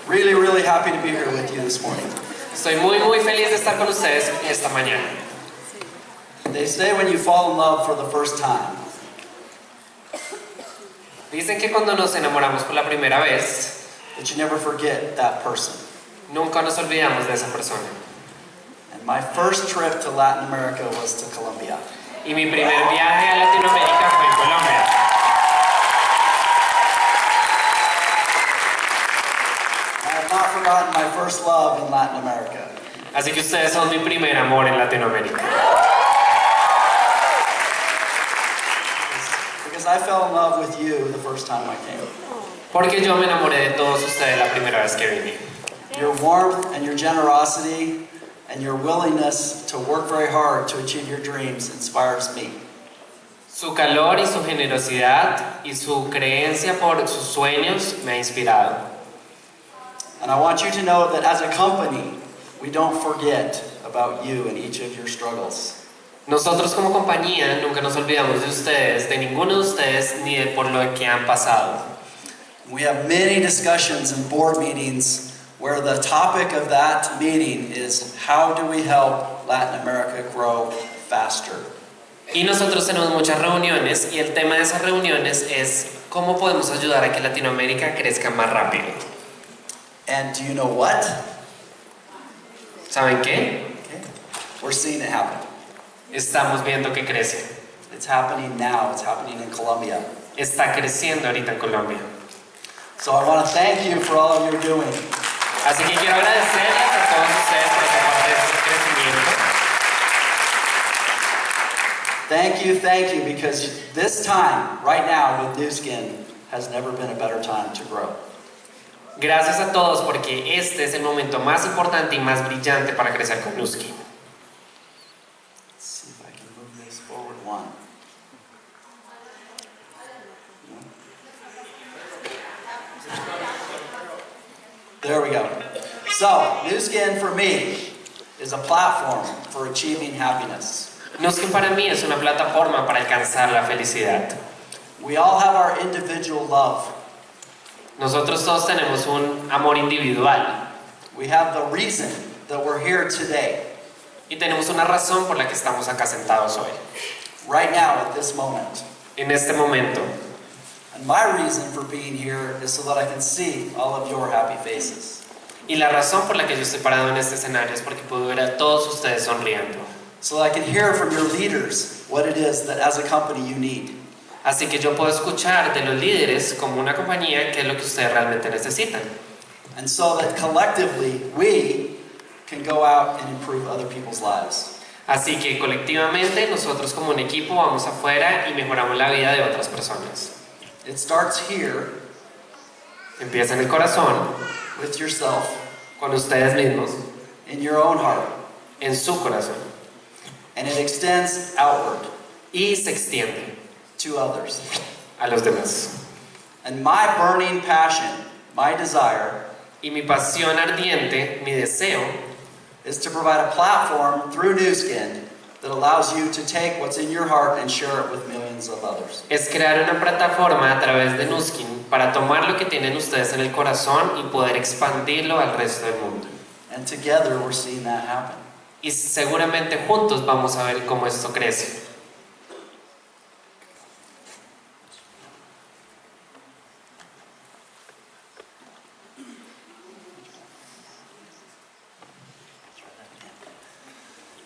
Really, really happy to be here with you this morning. Estoy muy feliz de estar con ustedes esta mañana. They say when you fall in love for the first time, Dicen que cuando nos enamoramos por la primera vez, that you never forget that person. nunca nos olvidamos de esa persona. And my first trip to Latin America was to Colombia. Y mi primer viaje a Latinoamérica fue en Colombia. I have not forgotten my first love in Latin America. Así que ustedes son mi primer amor en Latinoamérica. Because I fell in love with you the first time I came. Porque yo me enamoré de todos ustedes la primera vez que vine. Your warmth and your generosity and your willingness to work very hard to achieve your dreams inspires me. Su calor y su generosidad y su creencia por sus sueños me ha inspirado. And I want you to know that as a company, we don't forget about you and each of your struggles. Nosotros como compañía nunca nos olvidamos de ustedes, de ninguno de ustedes, ni de por lo que han pasado. We have many discussions and board meetings where the topic of that meeting is how do we help Latin America grow faster? Y nosotros tenemos muchas reuniones y el tema de esas reuniones es cómo podemos ayudar a que Latinoamérica crezca más rápido. And do you know what? ¿Saben qué? Okay. We're seeing it happen. Estamos viendo que crece. It's happening now. It's happening in Colombia. Está creciendo ahorita en Colombia. So I want to thank you for all of your doing. Así que quiero agradecerles a todos ustedes por ser parte de este crecimiento. Thank you, because this time, right now, with New Skin, has never been a better time to grow. Gracias a todos porque este es el momento más importante y más brillante para crecer con Nuskin. Let's see if I can move this forward one. There we go. So, New Skin for me is a platform for achieving happiness. Nuskin para mí es una plataforma para alcanzar la felicidad. We all have our individual love. Nosotros todos tenemos un amor individual. We have the reason that we're here today. Y tenemos una razón por la que estamos acá sentados hoy. Right now, at this moment. En este momento. And my reason for being here is so that I can see all of your happy faces. Y la razón por la que yo estoy parado en este escenario es porque puedo ver a todos ustedes sonriendo. So that I can hear from your leaders what it is that as a company you need. Así que yo puedo escuchar de los líderes como una compañía qué es lo que ustedes realmente necesitan. And so that collectively we can go out and improve other people's lives. Así que colectivamente nosotros como un equipo vamos afuera y mejoramos la vida de otras personas. It starts here. Empieza en el corazón, With yourself. con ustedes mismos, In your own heart. en su corazón. And it extends outward. Y se extiende To others. a los demás. And my burning passion, my desire, Y mi pasión ardiente, mi deseo, is to provide a platform through New Skin that allows you to take what's in your heart and share it with millions of others. es crear una plataforma a través de Nuskin para tomar lo que tienen ustedes en el corazón y poder expandirlo al resto del mundo. And together we're seeing that happen. Y seguramente juntos vamos a ver cómo esto crece.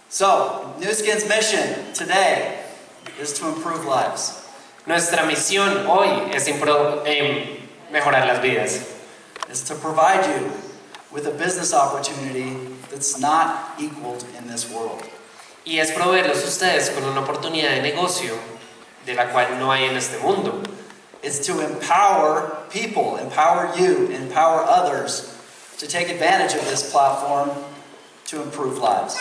So, New Skin's mission today is to improve lives. Nuestra misión hoy es mejorar las vidas. Is to provide you with a business opportunity that's not equaled in this world. Y es proveerlos ustedes con una oportunidad de negocio de la cual no hay en este mundo. It's to empower people, empower you, empower others to take advantage of this platform to improve lives.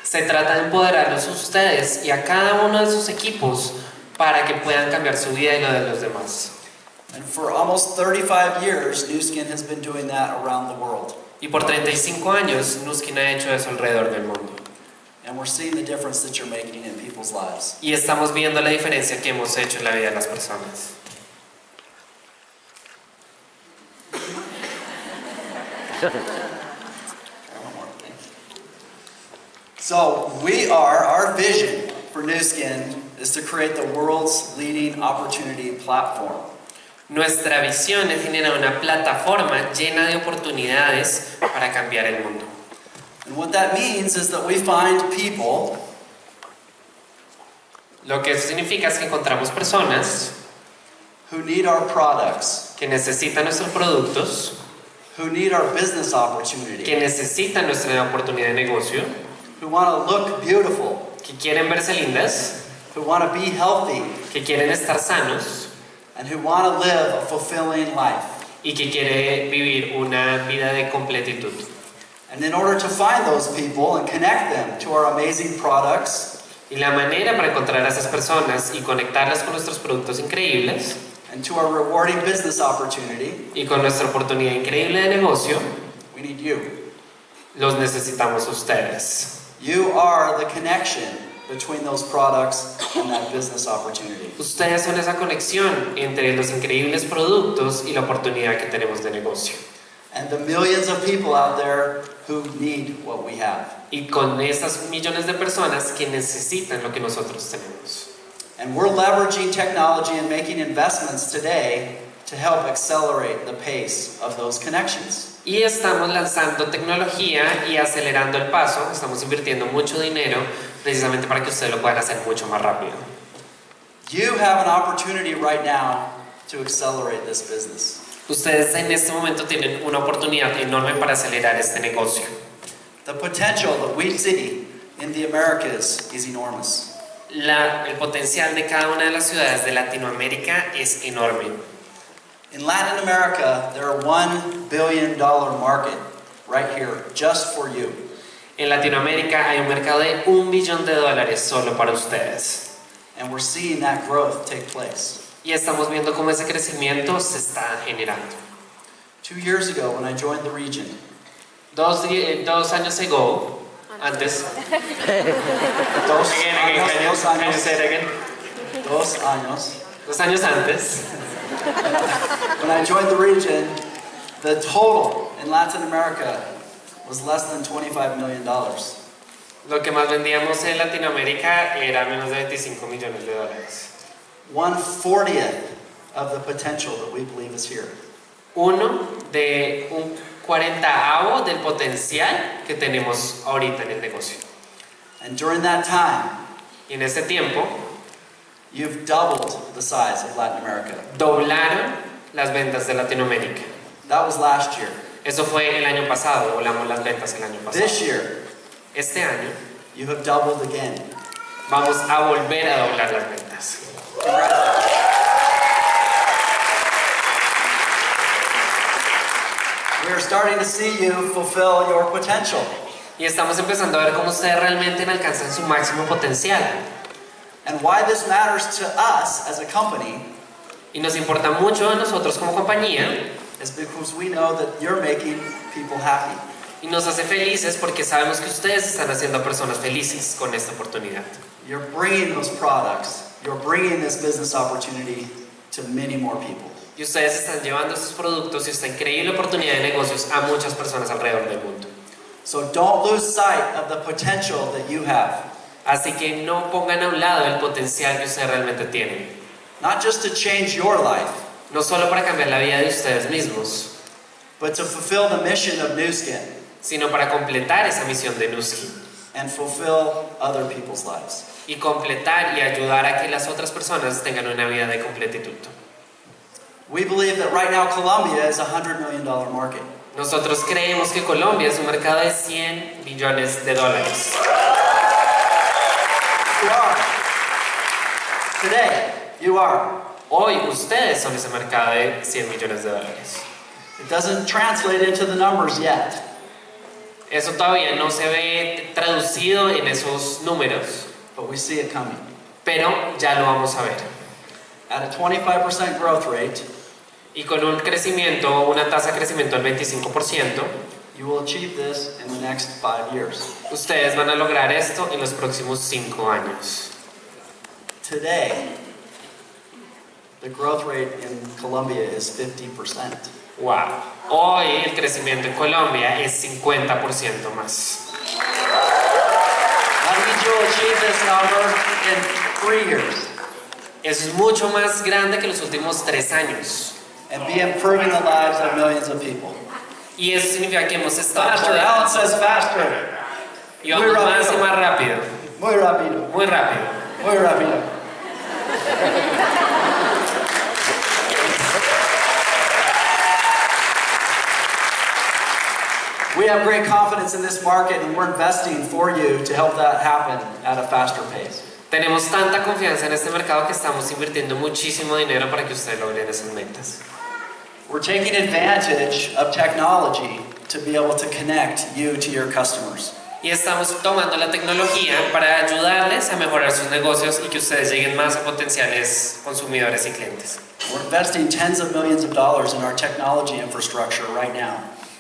Se trata de empoderarlos a ustedes y a cada uno de sus equipos para que puedan cambiar su vida y lo de los demás. And for almost 35 years, New Skin has been doing that around the world. Y por 35 años, Nuskin ha hecho eso alrededor del mundo. And we're seeing the difference that you're making in people's lives. Y estamos viendo la diferencia que hemos hecho en la vida de las personas. So our vision for Nu Skin is to create the world's leading opportunity platform. Nuestra visión es generar una plataforma llena de oportunidades para cambiar el mundo. And what that means is that we find people Lo que eso significa es que encontramos personas who need our products, que necesitan nuestros productos, who need our business opportunity, que necesitan nuestra oportunidad de negocio, who want to look beautiful, que quieren verse lindas, who want to be healthy, que quieren estar sanos and who want to live a fulfilling life. y que quieren vivir una vida de completitud. And in order to find those people and connect them to our amazing products, Y la manera para encontrar a esas personas y conectarlas con nuestros productos increíbles and to our rewarding business opportunity, y con nuestra oportunidad increíble de negocio, we need you. los necesitamos a ustedes. You are the connection between those products and that business opportunity. Ustedes son esa conexión entre los increíbles productos y la oportunidad que tenemos de negocio. And the millions of people out there who need what we have. Y con esas millones de personas que necesitan lo que nosotros tenemos. And we're leveraging technology and making investments today to help accelerate the pace of those connections. Y estamos lanzando tecnología y acelerando el paso. Estamos invirtiendo mucho dinero precisamente para que ustedes lo puedan hacer mucho más rápido. You have an opportunity right now to accelerate this business. Ustedes en este momento tienen una oportunidad enorme para acelerar este negocio. The potential that we see in the Americas is enormous. El potencial de cada una de las ciudades de Latinoamérica es enorme. In Latin America, there are $1 billion market right here just for you. En Latinoamérica hay un mercado de $1 billón solo para ustedes. And we're seeing that growth take place. Y estamos viendo cómo ese crecimiento se está generando. 2 years ago when I joined the region, Dos años ago, antes. dos años antes. When I joined the region, the total in Latin America was less than $25 million. Lo que más vendíamos en Latinoamérica era menos de $25 millones. 1/40 of the potential that we believe is here. Uno de un 40avo del potencial que tenemos ahorita en el negocio. And during that time, Y en este tiempo, you've doubled the size of Latin America. doblaron las ventas de Latinoamérica. That was last year. Eso fue el año pasado, doblamos las ventas el año pasado. This year, Este año, you have doubled again. vamos a volver a doblar las ventas. We are starting to see you fulfill your potential. Y estamos empezando a ver cómo ustedes realmente alcanzan su máximo potencial. And why this matters to us as a company Y nos importa mucho a nosotros como compañía is because we know that you're making people happy. y nos hace felices porque sabemos que ustedes están haciendo a personas felices con esta oportunidad. You're bringing those products, you're bringing this business opportunity to many more people. Y ustedes están llevando estos productos y esta increíble oportunidad de negocios a muchas personas alrededor del mundo. So don't lose sight of the potential that you have. Así que no pongan a un lado el potencial que ustedes realmente tienen. Not just to change your life, No solo para cambiar la vida de ustedes mismos, but to fulfill the mission of Nu Skin sino para completar esa misión de Nu Skin and fulfill other people's lives. y completar y ayudar a que las otras personas tengan una vida de completitud. We believe that right now Colombia is a $100 million market. Nosotros creemos que Colombia es un mercado de $100 billones. You are. Today, you are. Hoy ustedes son ese mercado de $100 millones. It doesn't translate into the numbers yet, Eso todavía no se ve traducido en esos números, but we see it coming. pero ya lo vamos a ver. At a 25% growth rate, Y con un crecimiento, una tasa de crecimiento del 25%, you will achieve this in the next 5 years. ustedes van a lograr esto en los próximos 5 años. Today, The growth rate in Colombia is 50%. Wow. Hoy el crecimiento en Colombia es 50% más. How did you achieve this number in 3 years? Eso es mucho más grande que los últimos 3 años. And be improving the lives of millions of people. Y eso significa que hemos estado Faster, Alan says faster. y vamos más y más rápido. Muy rápido. Muy rápido. Muy rápido. We have great confidence in this market and we're investing for you to help that happen at a faster pace. Tenemos tanta confianza en este mercado que estamos invirtiendo muchísimo dinero para que ustedes logren esas metas. We're taking advantage of technology to be able to connect you to your customers. Y estamos tomando la tecnología para ayudarles a mejorar sus negocios y que ustedes lleguen más a potenciales consumidores y clientes. We're investing tens of millions of dollars in our technology infrastructure right now.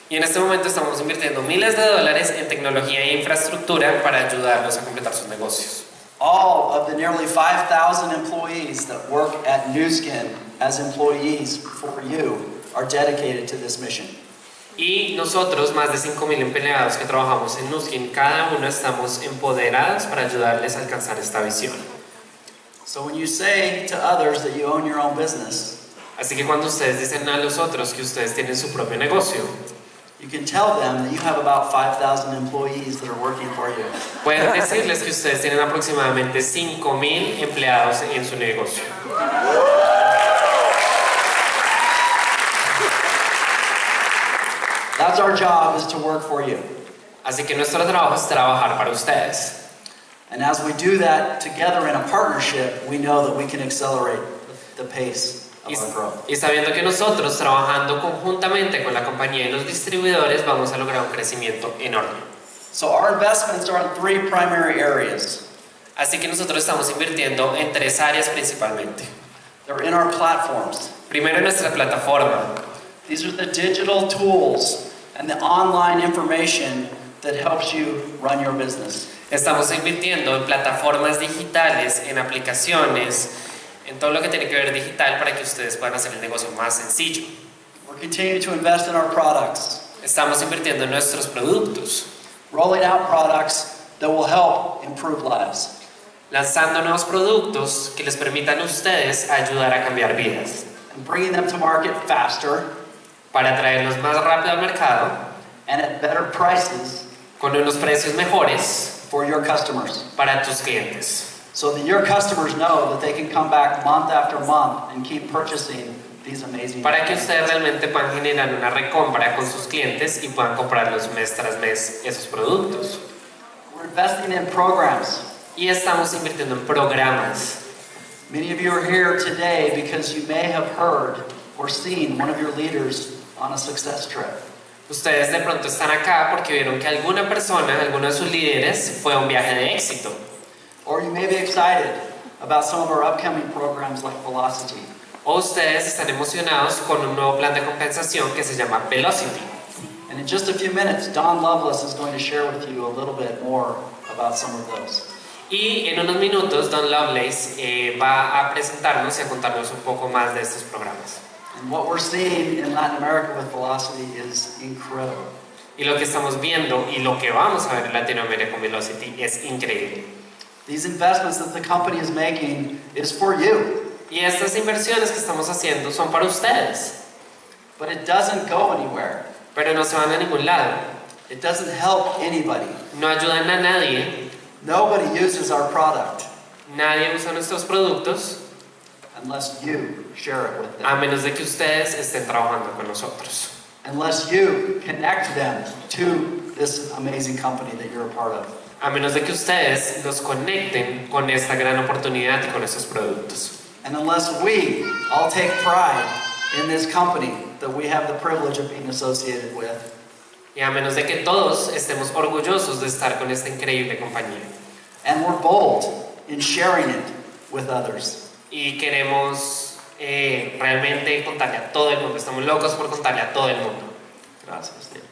Y en este momento estamos invirtiendo miles de dólares en tecnología e infraestructura para ayudarlos a completar sus negocios. All of the nearly 5,000 employees that work at Nu Skin as employees for you are dedicated to this mission. Y nosotros, más de 5,000 empleados que trabajamos en Nu Skin, cada uno estamos empoderados para ayudarles a alcanzar esta visión. So when you say to others that you own your own business, Así que cuando ustedes dicen a los otros que ustedes tienen su propio negocio, you can tell them that you have about 5,000 employees that are working for you. pueden decirles que ustedes tienen aproximadamente 5,000 empleados en su negocio. That's our job, is to work for you. Así que nuestro trabajo es trabajar para ustedes. And as we do that together in a partnership, we know that we can accelerate the pace of our growth. Y sabiendo que nosotros, trabajando conjuntamente con la compañía y los distribuidores, vamos a lograr un crecimiento enorme. So our investments are in 3 primary areas. Así que nosotros estamos invirtiendo en 3 áreas principalmente. They're in our platforms. Primero, en nuestra plataforma. These are the digital tools and the online information that helps you run your business. Estamos invirtiendo en plataformas digitales, en aplicaciones, en todo lo que tiene que ver digital para que ustedes puedan hacer el negocio más sencillo. We're continuing to invest in our products, Estamos invirtiendo en nuestros productos, rolling out products that will help improve lives. lanzando nuevos productos que les permitan a ustedes ayudar a cambiar vidas, And bringing them to market faster para traerlos más rápido al mercado, and at better prices con unos precios mejores for your customers. para tus clientes. So that your customers know that they can come back month after month and keep purchasing these amazing Para que products. ustedes realmente puedan generar una recompra con sus clientes y puedan comprarlos mes tras mes esos productos. We're investing in programs. Y estamos invirtiendo en programas. Many of you are here today because you may have heard or seen one of your leaders on a success trip. Ustedes de pronto están acá porque vieron que alguna persona, alguno de sus líderes, fue a un viaje de éxito. Or you may be excited about some of our upcoming programs like Velocity. O ustedes están emocionados con un nuevo plan de compensación que se llama Velocity. And in just a few minutes, Don Lovelace is going to share with you a little bit more about some of those. Y en unos minutos Don Lovelace va a presentarnos y a contarnos un poco más de estos programas. And what we're seeing in Latin America with Velocity is incredible. Y lo que estamos viendo y lo que vamos a ver en Latinoamérica con Velocity es increíble. These investments that the company is making is for you. Y estas inversiones que estamos haciendo son para ustedes, But it doesn't go anywhere. pero no se van a ningún lado. It doesn't help anybody. No ayudan a nadie, Nobody uses our product nadie usa nuestros productos unless you share it with a them. menos de que ustedes estén trabajando con nosotros. Unless you connect them to this amazing company that you're a part of. A menos de que ustedes los conecten con esta gran oportunidad y con estos productos. And unless we all take pride in this company that we have the privilege of being associated with. Y a menos de que todos estemos orgullosos de estar con esta increíble compañía. And we're bold in sharing it with others. Y queremos realmente contarle a todo el mundo. Estamos locos por contarle a todo el mundo. Gracias, David.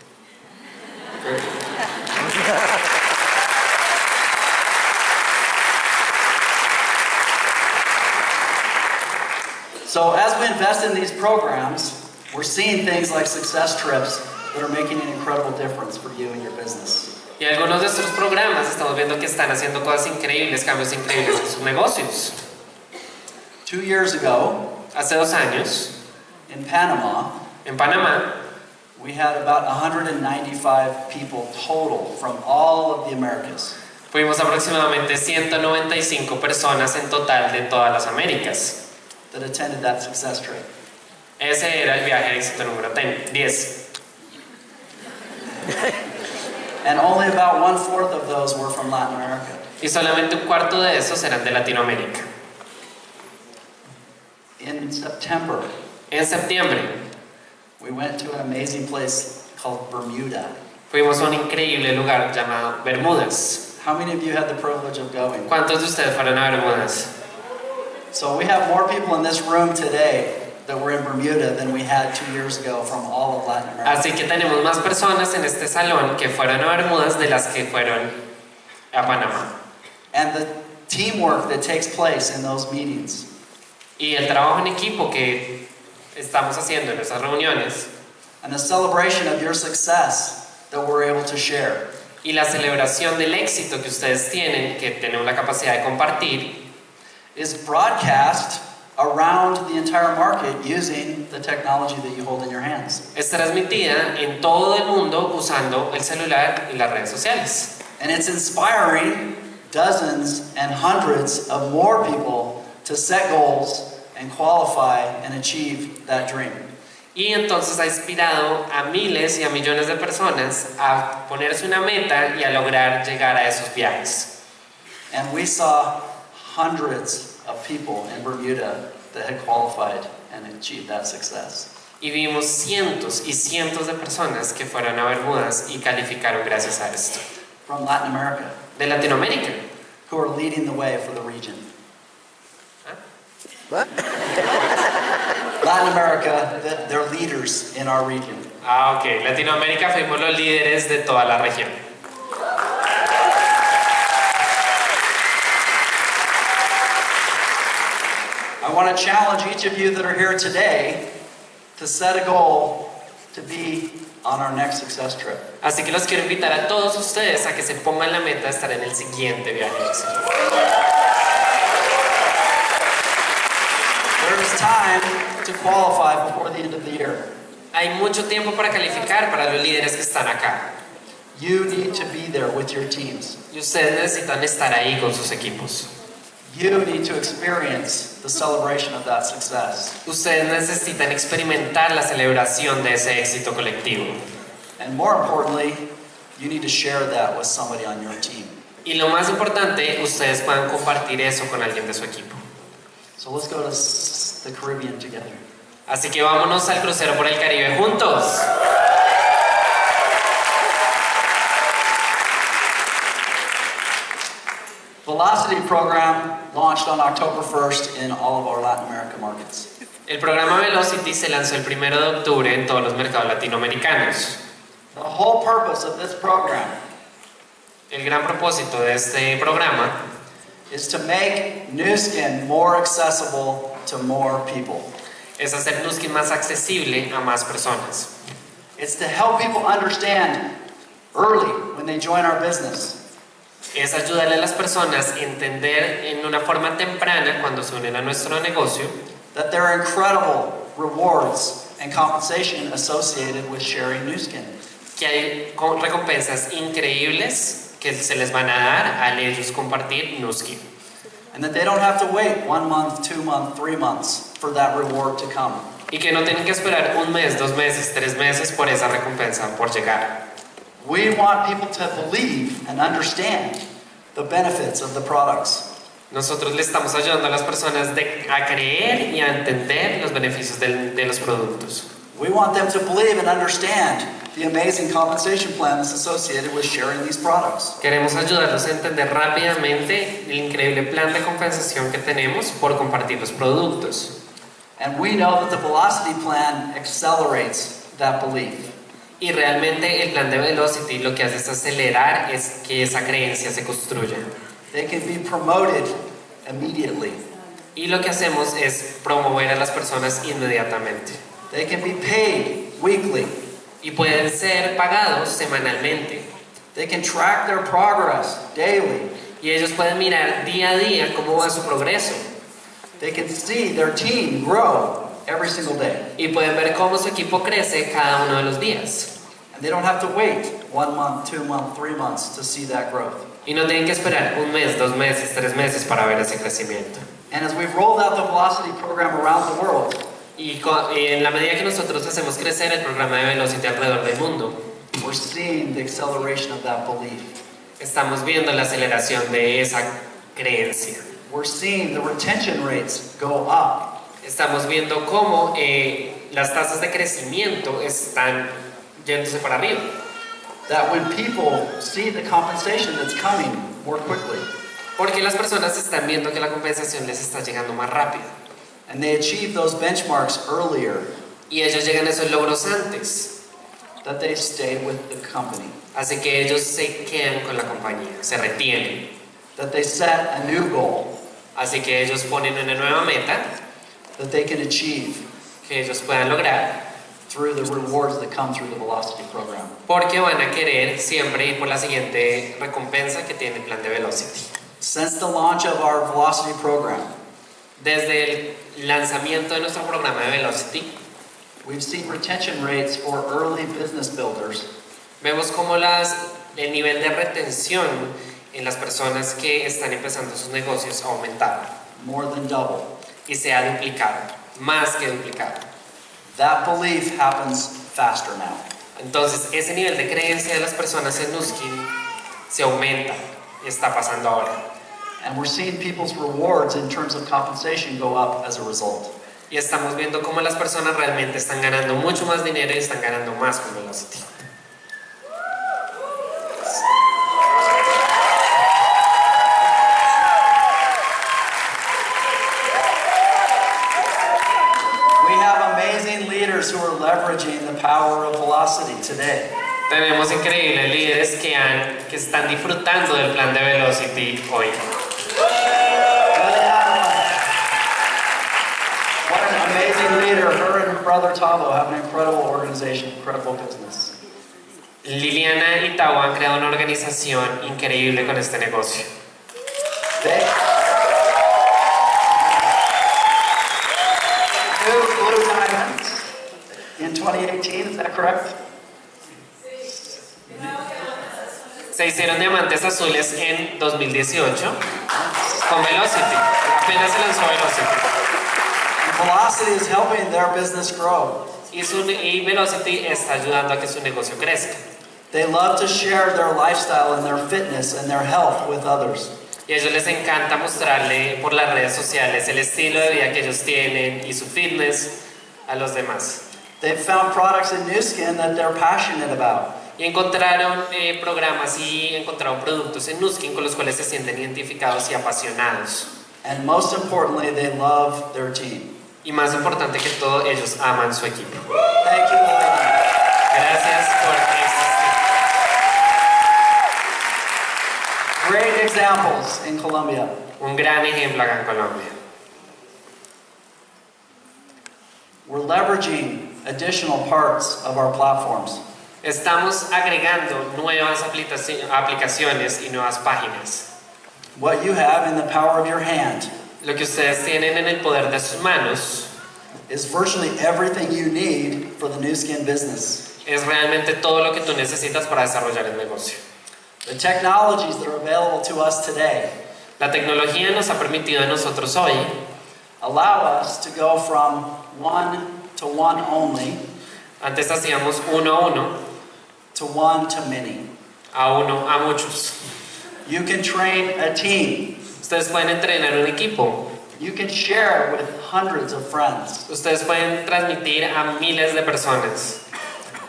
So as we invest in these programs, we're seeing things like success trips that are making an incredible difference for you and your business. Y algunos de estos programas estamos viendo que están haciendo cosas increíbles, cambios increíbles en sus negocios. 2 years ago, Hace 2 años, in Panama, en Panamá, we had about 195 people total from all of the Americas. fuimos aproximadamente 195 personas en total de todas las Américas. That attended that success trip. Ese era el viaje de éxito número 10. And only about 1/4 of those were from Latin America. Y solamente 1/4 de esos eran de Latinoamérica. In September, En septiembre, we went to an amazing place called Bermuda. fuimos a un increíble lugar llamado Bermudas. How many of you had the privilege of going? ¿Cuántos de ustedes fueron a Bermudas? So we have more people in this room today that were in Bermuda than we had 2 years ago from all of Latin America. Así que tenemos más personas en este salón que fueron a Bermudas de las que fueron a Panamá. And the teamwork that takes place in those meetings, Y el trabajo en equipo que estamos haciendo en nuestras reuniones and the celebration of your success that we're able to share, y la celebración del éxito que ustedes tienen, que tenemos la capacidad de compartir, is broadcast around the entire market using the technology that you hold in your hands. es transmitida en todo el mundo usando el celular y las redes sociales. And it's inspiring dozens and hundreds of more people to set goals and qualify and achieve that dream. Y entonces ha inspirado a miles y a millones de personas a ponerse una meta y a lograr llegar a esos viajes. And we saw hundreds of people in Bermuda that had qualified and achieved that success. Y vimos cientos y cientos de personas que fueron a Bermudas y calificaron gracias a esto. From Latin America, De Latinoamérica. who are leading the way for the region. What? Latin America, they're leaders in our region. Ah, ok. Latinoamérica fuimos los líderes de toda la región. I want to challenge each of you that are here today to set a goal to be on our next success trip. Así que los quiero invitar a todos ustedes a que se pongan la meta de estar en el siguiente viaje de éxito. There is time to qualify before the end of the year. Hay mucho tiempo para calificar para los líderes que están acá. You need to be there with your teams. Y ustedes necesitan estar ahí con sus equipos. You need to experience the celebration of that success. Ustedes necesitan experimentar la celebración de ese éxito colectivo. And more importantly, you need to share that with somebody on your team. Y lo más importante, ustedes puedan compartir eso con alguien de su equipo. So let's go to the Caribbean together. Así que vámonos al crucero por el Caribe juntos. Velocity program launched on October 1st in all of our Latin America markets. El programa Velocity se lanzó el 1 de octubre en todos los mercados latinoamericanos. The whole purpose of this program El gran propósito de este programa is to make Nu Skin more accessible to more people. es hacer Nu Skin más accesible a más personas. It's to help people understand early when they join our business Es ayudarle a las personas a entender en una forma temprana cuando se unen a nuestro negocio that there are incredible rewards and compensation associated with sharing Nu Skin. que hay recompensas increíbles que se les van a dar al ellos compartir Nu Skin. And that they don't have to wait 1 month, 2 months, 3 months for that reward to come. Y que no tienen que esperar 1 mes, 2 meses, 3 meses por esa recompensa por llegar. We want people to believe and understand the benefits of the products. Nosotros le estamos ayudando a las personas a creer y a entender los beneficios de los productos. We want them to believe and understand the amazing compensation plan that's associated with sharing these products. Queremos ayudarlos a entender rápidamente el increíble plan de compensación que tenemos por compartir los productos. And we know that the Velocity plan accelerates that belief. Y realmente el plan de Velocity lo que hace es acelerar que esa creencia se construya. They can be promoted immediately. Y lo que hacemos es promover a las personas inmediatamente. They can be paid weekly. Y pueden ser pagados semanalmente. They can track their progress daily. Y ellos pueden mirar día a día cómo va su progreso. They can see their team grow every single day. Y pueden ver cómo su equipo crece cada uno de los días. And they don't have to wait 1 month, 2 months, 3 months to see that growth. Y no tienen que esperar 1 mes, 2 meses, 3 meses para ver ese crecimiento. And as we've rolled out the Velocity program around the world, Y en la medida que nosotros hacemos crecer el programa de Velocity alrededor del mundo, we're seeing the acceleration of that belief. estamos viendo la aceleración de esa creencia. We're seeing the retention rates go up. Estamos viendo cómo las tasas de crecimiento están yéndose para arriba. That when people see the compensation that's coming more quickly, Porque las personas están viendo que la compensación les está llegando más rápido. and they achieve those benchmarks earlier, Y ellos llegan a esos logros antes. that they stay with the company. Así que ellos se quedan con la compañía, se retienen. That they set a new goal Así que ellos ponen una nueva meta that they can achieve que ellos puedan lograr, through the rewards that come through the Velocity program. porque van a querer siempre ir por la siguiente recompensa que tiene el plan de Velocity. Since the launch of our Velocity program, Desde el lanzamiento de nuestro programa de Velocity, we've seen retention rates for early business builders vemos cómo el nivel de retención en las personas que están empezando sus negocios ha aumentado more than double. y se ha duplicado, más que duplicado. That belief happens faster now. Entonces, ese nivel de creencia de las personas en Nuskin se aumenta y está pasando ahora. And we're seeing people's rewards in terms of compensation go up as a result. Y estamos viendo cómo las personas realmente están ganando mucho más dinero y están ganando más con Velocity. We have amazing leaders who are leveraging the power of Velocity today. Tenemos increíbles líderes que están disfrutando del plan de Velocity hoy. What an amazing leader. Her and her brother Tavo have an incredible organization, incredible business. Liliana y Tao han creado una organización increíble con este negocio. They Blue Diamonds in 2018, is that correct? Se hicieron diamantes azules en 2018 con Velocity. Apenas se lanzó Velocity. Velocity is helping their business grow. Y Velocity está ayudando a que su negocio crezca. They love to share their lifestyle and their fitness and their health with others. Y a ellos les encanta mostrarle por las redes sociales el estilo de vida que ellos tienen y su fitness a los demás. They've found products in Nu Skin that they're passionate about. Y encontraron programas y encontraron productos en Nuskin con los cuales se sienten identificados y apasionados. And most importantly, they love their team. Y más importante que todo, ellos aman su equipo. Thank you, Liliana. Gracias por existir. Great examples in Colombia. Un gran ejemplo acá en Colombia. We're leveraging additional parts of our platforms. Estamos agregando nuevas aplicaciones y nuevas páginas. What you have in the power of your hand Lo que ustedes tienen en el poder de sus manos is virtually everything you need for the Nu Skin business. es realmente todo lo que tú necesitas para desarrollar el negocio. The technologies that are available to us today La tecnología nos ha permitido a nosotros hoy allow us to go from one to one only antes hacíamos uno a uno, to one to many. a uno a muchos. You can train a team. Ustedes pueden entrenar un equipo. You can share with hundreds of friends Ustedes pueden transmitir a miles de personas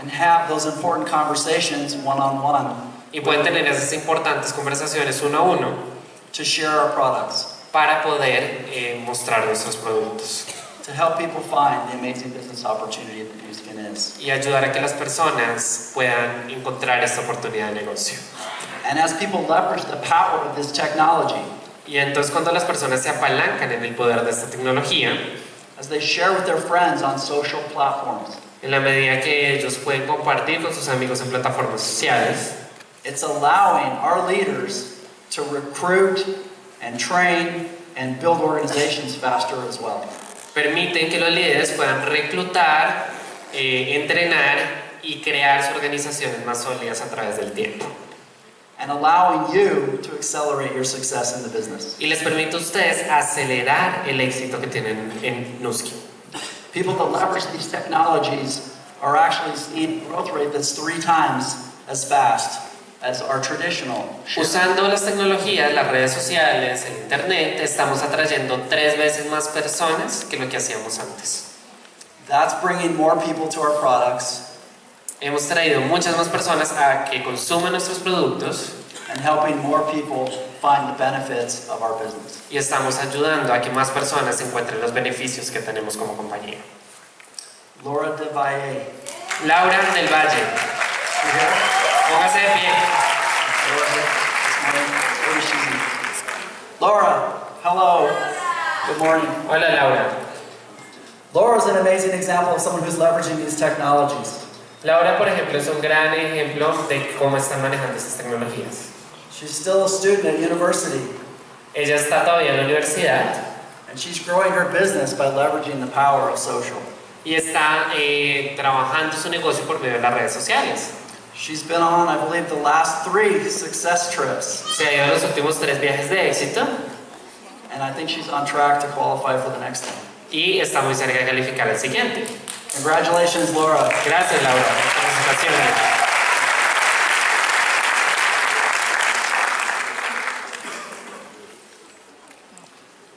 and have those important conversations one-on-one y pueden tener esas importantes conversaciones uno a uno to share our products, para poder mostrar nuestros productos to help people find the amazing business opportunity that Nu Skin is. y ayudar a que las personas puedan encontrar esta oportunidad de negocio. And as people leverage the power of this technology, Y entonces cuando las personas se apalancan en el poder de esta tecnología, as they share with their friends on social platforms, en la medida que ellos pueden compartir con sus amigos en plataformas sociales, it's allowing our leaders to recruit and train and build organizations faster as well. permiten que los líderes puedan reclutar, entrenar y crear sus organizaciones más sólidas a través del tiempo. And allowing you to accelerate your success in the business. Y les permite a ustedes acelerar el éxito que tienen en Nuski. People that leverage these technologies are actually seeing a growth rate that's 3 times as fast as our traditional shift. Usando las tecnologías, las redes sociales, el internet, estamos atrayendo 3 veces más personas que lo que hacíamos antes. That's bringing more people to our products. Hemos traído muchas más personas a que consuman nuestros productos And helping more people find the benefits of our business. y estamos ayudando a que más personas encuentren los beneficios que tenemos como compañía. Laura de Valle. Laura del Valle, You here? póngase de pie. Laura, hello. Good morning. Hola Laura. Laura is an amazing example of someone who's leveraging these technologies. Laura, por ejemplo, es un gran ejemplo de cómo están manejando estas tecnologías. She's still a student at university, Ella está todavía en la universidad and she's growing her business by leveraging the power of social. y está trabajando su negocio por medio de las redes sociales. She's been on, I believe, the last 3 success trips, Se ha ido a los últimos 3 viajes de éxito and I think she's on track to qualify for the next one. y está muy cerca de calificar al siguiente. Congratulations, Laura. Gracias, Laura. Felicitaciones.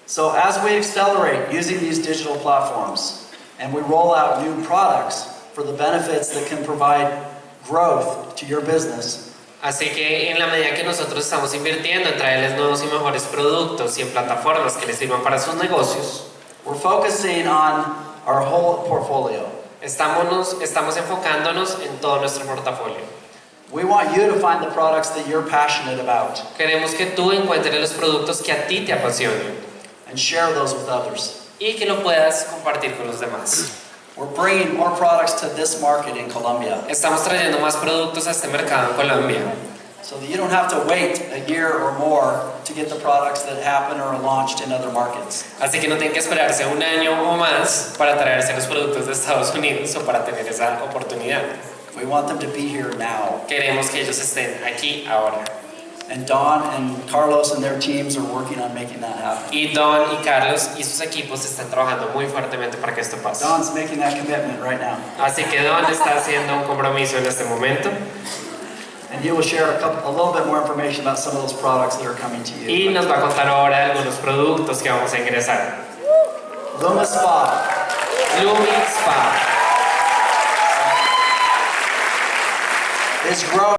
So as we accelerate using these digital platforms and we roll out new products for the benefits that can provide growth to your business, Así que en la medida que nosotros estamos invirtiendo en traerles nuevos y mejores productos y en plataformas que les sirvan para sus negocios, we're focusing on our whole portfolio. estamos enfocándonos en todo nuestro portafolio. We want you to find the products that you're passionate about Queremos que tú encuentres los productos que a ti te apasionen and share those with others. y que lo puedas compartir con los demás. We're bringing more products to this market in Colombia Estamos trayendo más productos a este mercado en Colombia, so that you don't have to wait a year or more to get the products that happen or are launched in other markets. así que no tienen que esperarse un año o más para traerse los productos de Estados Unidos o para tener esa oportunidad. We want them to be here now. Queremos que ellos estén aquí ahora. And Don and Carlos and their teams are working on making that happen. Y Don y Carlos y sus equipos están trabajando muy fuertemente para que esto pase. Don's making that commitment right now. Así que Don está haciendo un compromiso en este momento And he will share a little bit more information about some of those products that are coming to y you. nos va a contar ahora algunos productos que vamos a ingresar. Luma Spa. Lumi Spa. It's growing.